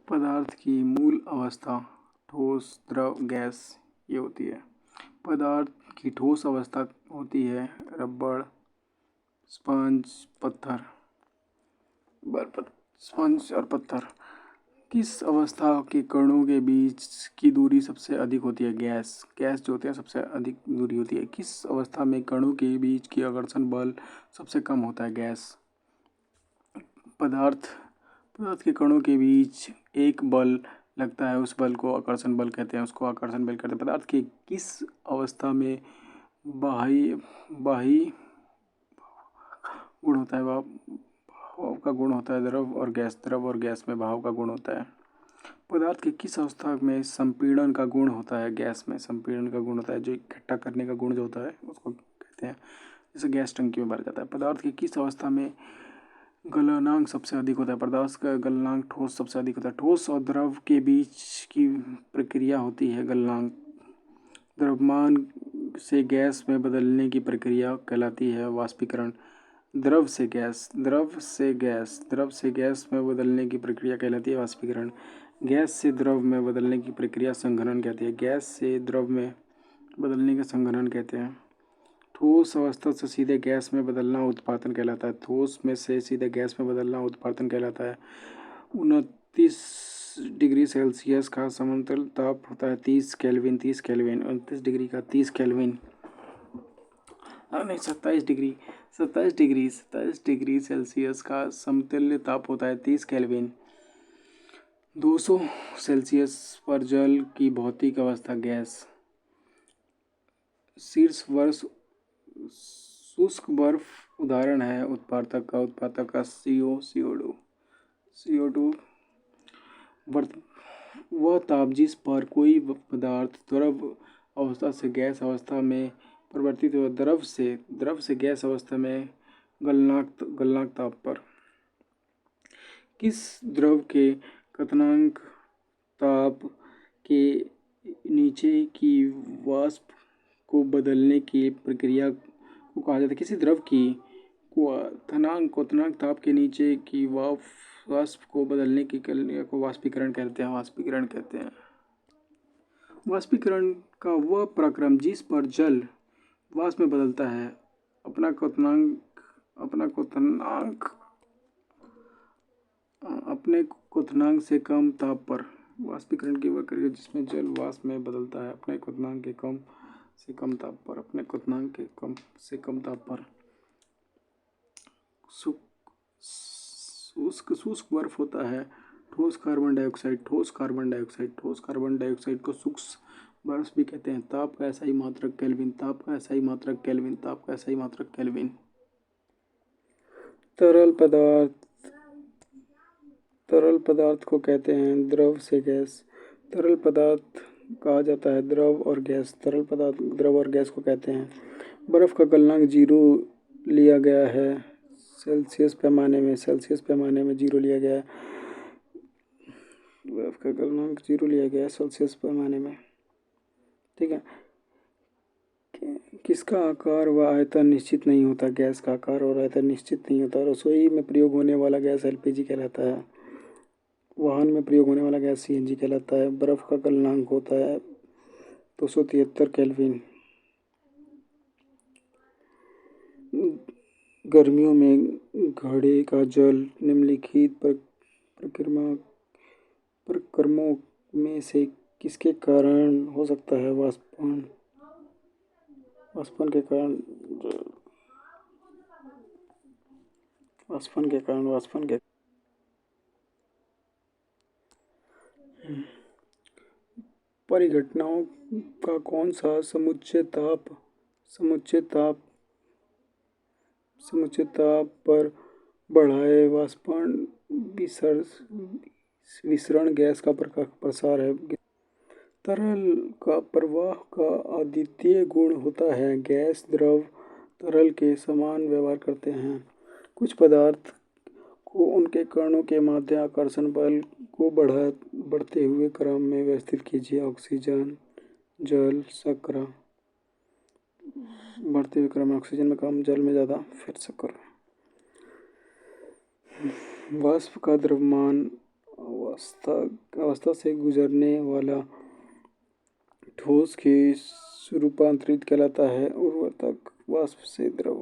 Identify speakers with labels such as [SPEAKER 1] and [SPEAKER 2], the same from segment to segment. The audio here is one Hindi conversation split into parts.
[SPEAKER 1] पदार्थ की मूल अवस्था ठोस, द्रव, गैस ये होती है। पदार्थ की ठोस अवस्था होती है रबड़, स्पंज, पत्थर, बर्फ, स्पंज और पत्थर। किस अवस्था के कणों के बीच की दूरी सबसे अधिक होती है? गैस। गैस जो होते हैं सबसे अधिक दूरी होती है। किस अवस्था में कणों के बीच की आकर्षण बल सबसे कम होता है? गैस। पदार्थ के कणों के बीच एक बल लगता है, उस बल को आकर्षण बल कहते हैं, उसको आकर्षण बल कहते हैं। पदार्थ के किस अवस्था में बाही गुण होता है? भाव का गुण होता है द्रव और गैस। द्रव और गैस में भाव का गुण होता है। पदार्थ के किस अवस्था में संपीड़न का गुण होता है? गैस में संपीड़न का गुण होता है, जो इकट्ठा करने का गुण जो होता है उसको कहते हैं, जैसे गैस टंकी में भरा जाता है। पदार्थ की किस अवस्था में गलनांक सबसे अधिक होता है? पदार्थ का गलनांक ठोस सबसे अधिक होता है। ठोस और द्रव के बीच की प्रक्रिया होती है गलनांक। द्रव्यमान से गैस में बदलने की प्रक्रिया कहलाती है वाष्पीकरण। द्रव से गैस में बदलने की प्रक्रिया कहलाती है वाष्पीकरण। गैस से द्रव में बदलने की प्रक्रिया संघनन कहती है। गैस से द्रव में बदलने का संघनन कहते हैं। ठोस अवस्था से सीधे गैस में बदलना उत्पादन कहलाता है। ठोस में से सीधे गैस में बदलना उत्पादन कहलाता है। 29 डिग्री सेल्सियस का समतल ताप होता है 30 केल्विन। 29 डिग्री का 30 केल्विन, नहीं 27 डिग्री सेल्सियस का समतुल्य ताप होता है 30 केल्विन। 200 सेल्सियस पर जल की भौतिक अवस्था गैस। शीर्ष वर्ष शुष्क बर्फ उदाहरण है उत्पादक का CO2। वह ताप जिस पर कोई पदार्थ द्रव अवस्था से गैस अवस्था में परिवर्तित हुआ। द्रव से गैस अवस्था में गलनांक ताप पर। किस द्रव के क्वथनांक ताप के नीचे की वाष्प को बदलने की प्रक्रिया को कहा जाता है? किसी द्रव की क्वथनांक ताप के नीचे की वाष्प को बदलने की प्रक्रिया को वाष्पीकरण कहते हैं। वाष्पीकरण का वह प्रक्रम जिस पर जल वाष्प में बदलता है अपना क्वथनांक से कम ताप पर। वाष्पीकरण की वह प्रक्रिया जिसमें जल वाष्प में बदलता है अपने क्वथनांक के कम से कम ताप पर। शुष्क बर्फ होता है ठोस कार्बन डाइऑक्साइड को शुष्क बर्फ भी कहते हैं। ताप का SI मात्रक केल्विन। तरल पदार्थ को कहते हैं द्रव से गैस। तरल पदार्थ कहा जाता है द्रव और गैस। तरल पदार्थ द्रव और गैस को कहते हैं। बर्फ का गलनांक 0 लिया गया है सेल्सियस पैमाने में 0 लिया गया है। बर्फ का गलनांक 0 लिया गया है सेल्सियस पैमाने में, ठीक है। किसका आकार व आयतन निश्चित नहीं होता? गैस का आकार और आयतन निश्चित नहीं होता। रसोई में प्रयोग होने वाला गैस LPG कहलाता है। वाहन में प्रयोग होने वाला गैस CNG कहलाता है। बर्फ का गलनांक होता है 273 केल्विन। गर्मियों में घड़े का जल निम्नलिखित प्रक्रमों में से किसके कारण हो सकता है? वाष्पन के कारण परिघटनाओं का कौन सा समुच्चय ताप पर बढ़ाए वाष्पन विसरण गैस का प्रसार है। तरल का प्रवाह का अद्वितीय गुण होता है। गैस द्रव तरल के समान व्यवहार करते हैं। कुछ पदार्थ को उनके कणों के माध्य आकर्षण बल को बढ़ते हुए क्रम में व्यवस्थित कीजिए। ऑक्सीजन, जल, शर्करा। बढ़ते हुए क्रम में ऑक्सीजन में कम, जल में ज़्यादा, फिर शर्करा। वाष्प का द्रव्यमान अवस्था से गुजरने वाला ठोस के रूपांतरित कहलाता है। उर्वरक वाष्प से द्रव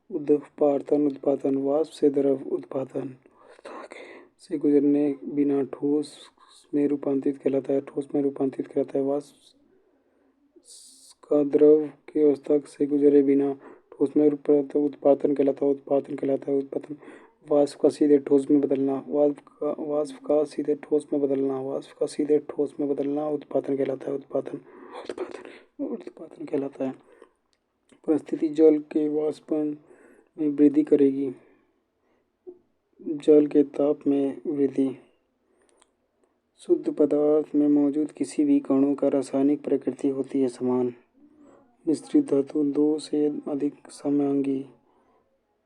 [SPEAKER 1] उत्पादन वाष्प से द्रव उत्पादन से गुजरने बिना ठोस में रूपांतरित कहलाता है। वाष्प का द्रव की अवस्था से गुजरे बिना ठोस में उत्पादन कहलाता है। वाष्प का सीधे ठोस में बदलना उत्पादन कहलाता है। परिस्थिति जल के वाष्पन में वृद्धि करेगी। जल के ताप में वृद्धि शुद्ध पदार्थ में मौजूद किसी भी कणों का रासायनिक प्रकृति होती है समान। मिश्रित धातु 2 से अधिक समयांगी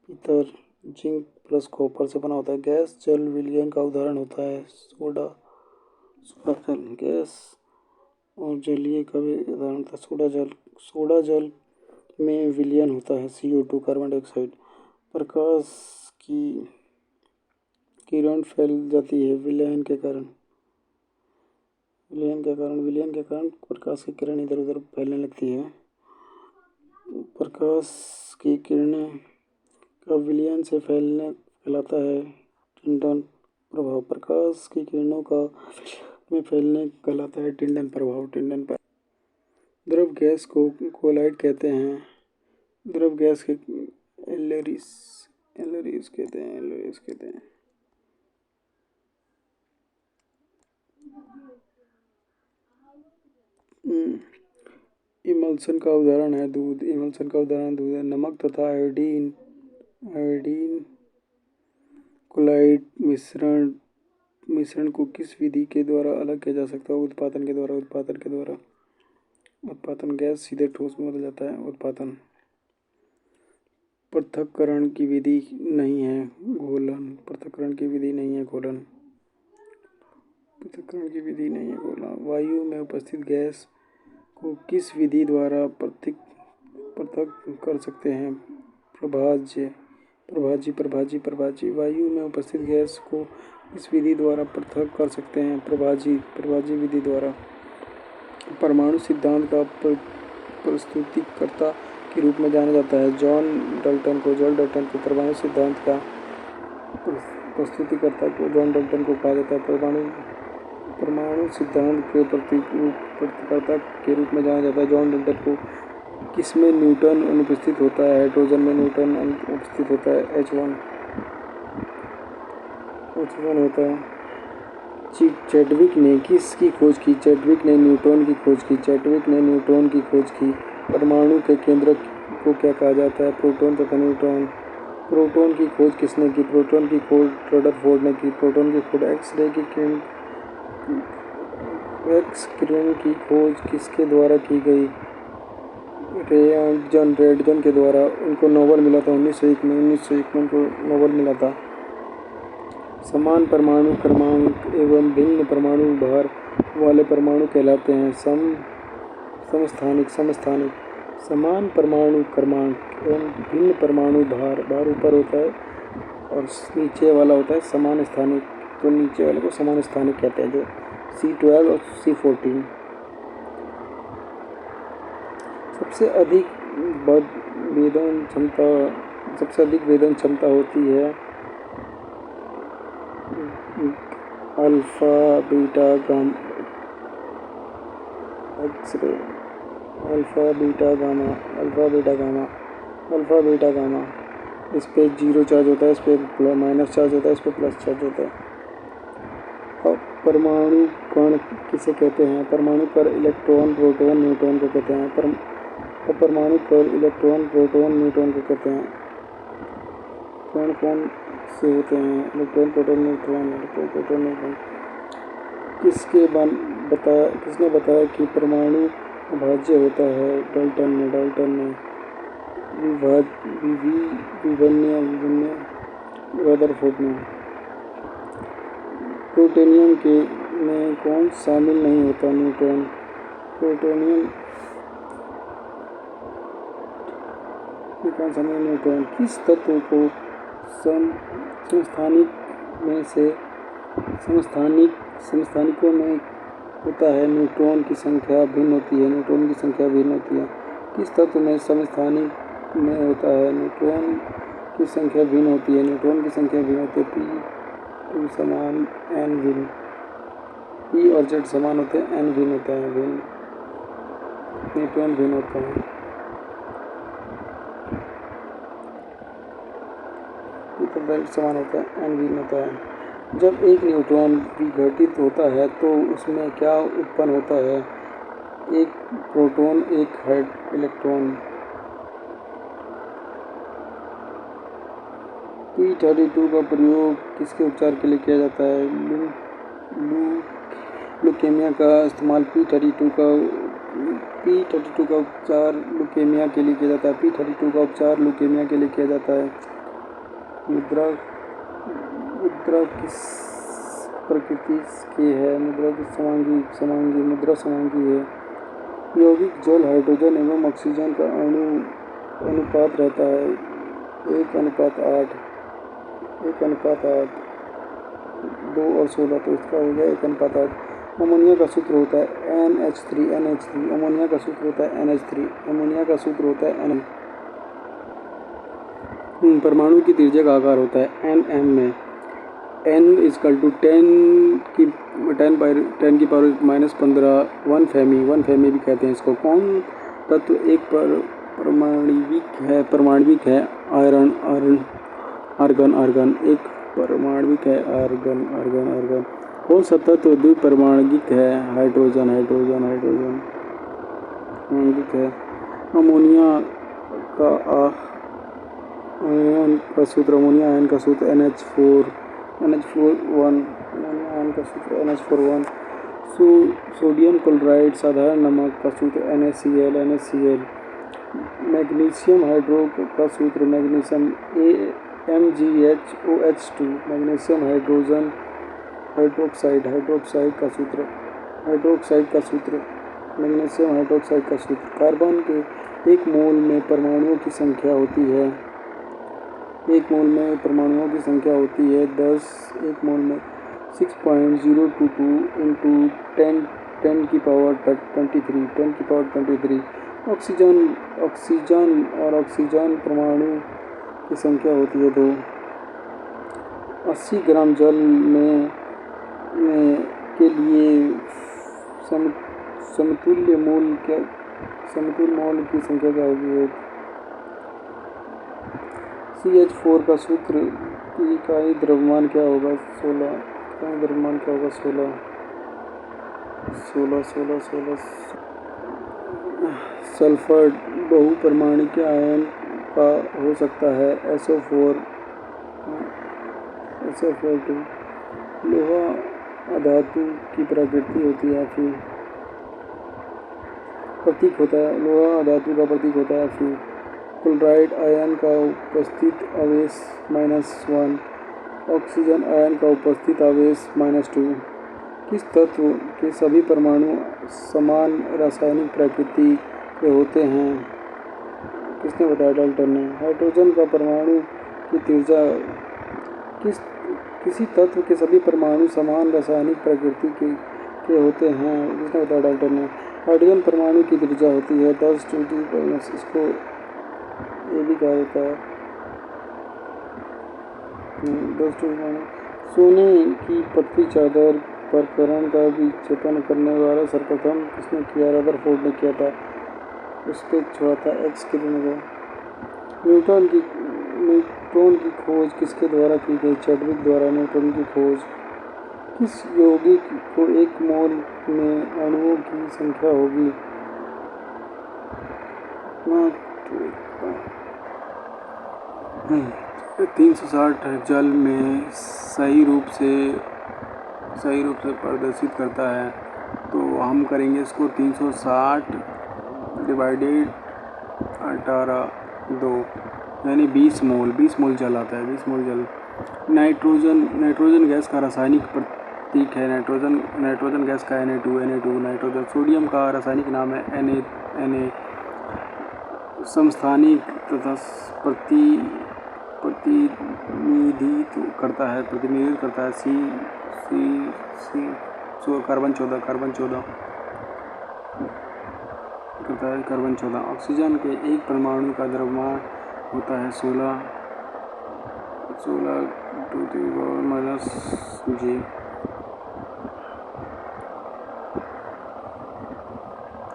[SPEAKER 1] पीतल जिंक प्लस कॉपर से बना होता है। गैस जल विलयन का उदाहरण होता है सोडा जल। गैस और जलीय का भी उदाहरण होता है सोडा जल में विलयन होता है CO2 कार्बन डाइऑक्साइड। प्रकाश की किरण फैल जाती है विलयन के कारण प्रकाश की किरण इधर उधर फैलने लगती है। प्रकाश की किरणें का विलयन से फैलने कहलाता है टिंडन प्रभाव। प्रकाश की किरणों का में फैलने कहलाता है टिंडन प्रभाव। द्रव गैस को कोलाइड कहते हैं। द्रव गैस के एलरीज कहते हैं। इमल्शन का उदाहरण है दूध। है। नमक तथा आयोडीन क्लोराइड मिश्रण को किस विधि के द्वारा अलग किया जा सकता है? उत्पादन के द्वारा। गैस सीधे ठोस में बदल जाता है। उत्पादन पृथक्करण की विधि नहीं है घोलन। वायु में उपस्थित गैस को किस विधि द्वारा पृथक कर सकते हैं? प्रभाजी। वायु में उपस्थित गैस को किस विधि द्वारा पृथक कर सकते हैं? प्रभाजी विधि द्वारा। परमाणु सिद्धांत का प्रस्तुतिकर्ता के रूप में जाना जाता है जॉन डाल्टन को परमाणु सिद्धांत का प्रस्तुतिकर्ता को जॉन डाल्टन को कहा जाता है। परमाणु सिद्धांत के प्रस्तुतिकर्ता के रूप में जाना जाता है जॉन डाल्टन को। किसमें न्यूटन अनुपस्थित होता है? हाइड्रोजन में न्यूटन अनुपस्थित होता है। H1 होता है। चैडविक ने किसकी खोज की? चैडविक ने न्यूट्रॉन की खोज की। परमाणु के केंद्रक को क्या कहा जाता है? प्रोटॉन तथा न्यूट्रॉन। प्रोटॉन की खोज किसने की? प्रोटॉन की खोज रदरफोर्ड ने की। प्रोटॉन की खोज एक्स किरण की खोज किसके द्वारा की गई? रेडजन के द्वारा। उनको नोबेल मिला था 1901 में उनको नोबेल मिला था। समान परमाणु क्रमांक एवं भिन्न परमाणु भार वाले परमाणु कहलाते हैं समस्थानिक। समान परमाणु क्रमांक एवं भिन्न परमाणु भार ऊपर होता है और नीचे वाला होता है समान स्थानिक। तो नीचे वाले को समान स्थानिक कहते हैं, जो C12 और C14। सबसे अधिक वेदन क्षमता होती है अल्फा बीटा गामा। इस पे 0 चार्ज होता है, इस पे माइनस चार्ज होता है, इस पे प्लस चार्ज होता है। अब परमाणु कण किसे कहते हैं? परमाणु पर इलेक्ट्रॉन प्रोटॉन न्यूट्रॉन को कहते हैं। परमाणु पर इलेक्ट्रॉन प्रोटॉन न्यूट्रॉन को कहते हैं। कौन से होते हैं? Electron proton neutron. किसने बताया कि परमाणु अभाज्य होता है? डाल्टन ने। विभिन्न रदरफोर्ड ने। प्लूटोनियम में कौन शामिल नहीं होता? न्यूट्रॉन। प्लूटोनियम में कौन शामिल? न्यूट्रॉन। किस तत्व को समस्थानिक में से समस्थानिकों में होता है न्यूट्रॉन की संख्या भिन्न होती है। किस तत्व में समस्थानिक में होता है न्यूट्रॉन की संख्या भिन्न होती है। P समान n भिन्न, P और Z समान होते हैं, n भिन्न होता है, न्यूट्रॉन भिन्न होता है। P का बेल्ट समान होता है, n भिन्न होता है। जब एक न्यूट्रॉन विघटित होता है तो उसमें क्या उत्पन्न होता है? एक प्रोटॉन, एक इलेक्ट्रॉन। P32 का प्रयोग किसके उपचार के लिए किया जाता है? ल्यूकेमिया का इस्तेमाल P32 का उपचार ल्यूकेमिया के लिए किया जाता है। P32 का उपचार ल्यूकेमिया के लिए किया जाता है। मुद्रा किस प्रकृति की है? मुद्रा की समांगी है। यौगिक जल हाइड्रोजन एवं ऑक्सीजन का अनुपात रहता है 1:8, 2 और 16, तो इसका हो गया 1:8। अमोनिया का सूत्र होता है NH3। अमोनिया का सूत्र होता है NH3। परमाणु की त्रिज्या का आकार होता है nm में। n = 10 की पावर -15 1 फेमी भी कहते हैं इसको। कौन तत्व एक परमाणविक है? आर्गन एक परमाणविक है, आर्गन। कौन सा तत्व द्विपरमाणविक है? हाइड्रोजन परमाणविक है। अमोनिया का आयन का सूत्र NH4 NH41। सोडियम क्लोराइड साधारण नमक का सूत्र NaCl। मैग्नीशियम हाइड्रो का सूत्र मैग्नीशियम MgHOH2। मैग्नीशियम हाइड्रोक्साइड का सूत्र मैग्नीशियम हाइड्रोक्साइड का सूत्र। कार्बन के एक मोल में परमाणुओं की संख्या होती है 10। एक मोल में 6.022 × 10⁻23। ऑक्सीजन परमाणु की संख्या होती है 2। 80 ग्राम जल में के लिए समतुल्य मोल की संख्या क्या होगी? CH4 का सूत्र की इकाई द्रव्यमान क्या होगा? 16। सल्फर बहुपरमाणुक आयन का हो सकता है SO4 2। लोहा अधातु की प्रकृति होती है Fe। प्रतीक होता है लोहा अधातु का प्रतीक होता है Fe। क्लोराइड आयन का उपस्थित आवेश -1। ऑक्सीजन आयन का उपस्थित आवेश -2। किस तत्व के सभी परमाणु समान रासायनिक प्रकृति के होते हैं? किसने बताया? डाल्टन ने। हाइड्रोजन का परमाणु की त्रिज्या किसी तत्व के सभी परमाणु समान रासायनिक प्रकृति के होते हैं? किसने बताया? डाल्टन ने। हाइड्रोजन परमाणु की त्रिज्या होती है 10⁻⁻⁻, इसको ये भी कहा जाता है 10⁻⁻। सोने की पतली चादर पर कण का विक्षेपण करने वाला सर्वप्रथम किसने किया? रदरफोर्ड ने किया था। उस पर छोड़ा था एक्स किरणों को। न्यूट्रॉन की खोज किसके द्वारा की गई? चैडविक द्वारा। न्यूट्रॉन की खोज। किस यौगिक को एक मोल में अणुओं की संख्या होगी? 360 जल में सही रूप से प्रदर्शित करता है, तो हम करेंगे इसको 360 / 18(2) यानी 20 मोल जल आता है। 20 मोल जल। नाइट्रोजन गैस का रासायनिक प्रतीक है नाइट्रोजन गैस का Na2। नाइट्रोजन। सोडियम का रासायनिक नाम है Na। समस्थानिक तथा प्रतिनिधित्व करता है कार्बन 14 करता है कार्बन 14। ऑक्सीजन के एक परमाणु का द्रव्यमान होता है 16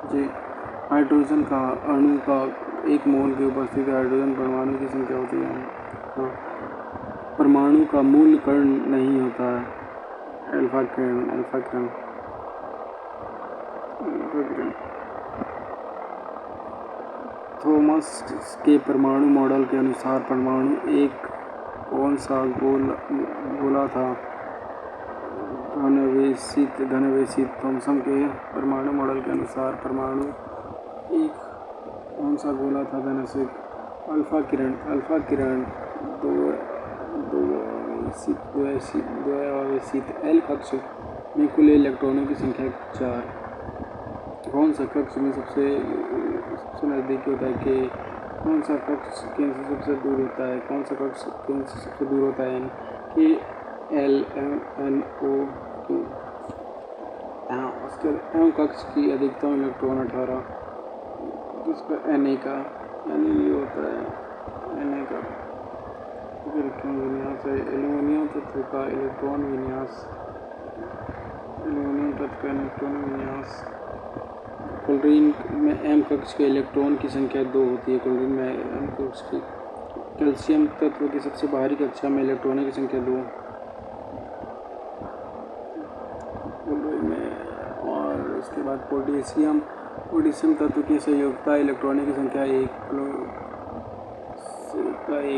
[SPEAKER 1] -G। हाइड्रोजन का अणु का एक मोल की उपस्थिति हाइड्रोजन परमाणु की संख्या होती है। हाँ, परमाणु का मूल कण नहीं होता है अल्फा किरण। थॉमस के परमाणु मॉडल के अनुसार परमाणु एक कौन सा गोला था? धनवेशित। थॉमसन के परमाणु मॉडल के अनुसार परमाणु एक कौन सा गोला था? धनवेशित। अल्फा किरण द्वैआवेशित। एल कक्ष में कुल इलेक्ट्रॉनों की संख्या 4। कौन सा कक्ष में सबसे नज़दीकी होता है? के। कौन सा कक्ष केंद्र से सबसे दूर होता है? कौन सा कक्ष केंद्र से सबसे दूर होता है? के एल एन ओ टू। उसके एम कक्ष की अधिकतम इलेक्ट्रॉन 18। जिसका एन ए होता है एन का इलेक्ट्रॉन विन्यास है। एल्यूमिनियम तत्व का इलेक्ट्रॉन विन्यास। क्लोरीन में एम कक्ष के इलेक्ट्रॉन की संख्या 2 होती है। क्लोरीन में एम कक्ष की। कैल्शियम तत्व की सबसे बाहरी कक्षा में इलेक्ट्रॉनों की संख्या 2 क्लोरीन में। और उसके बाद पोटेशियम तत्व की संयुक्ता इलेक्ट्रॉनों की संख्या 1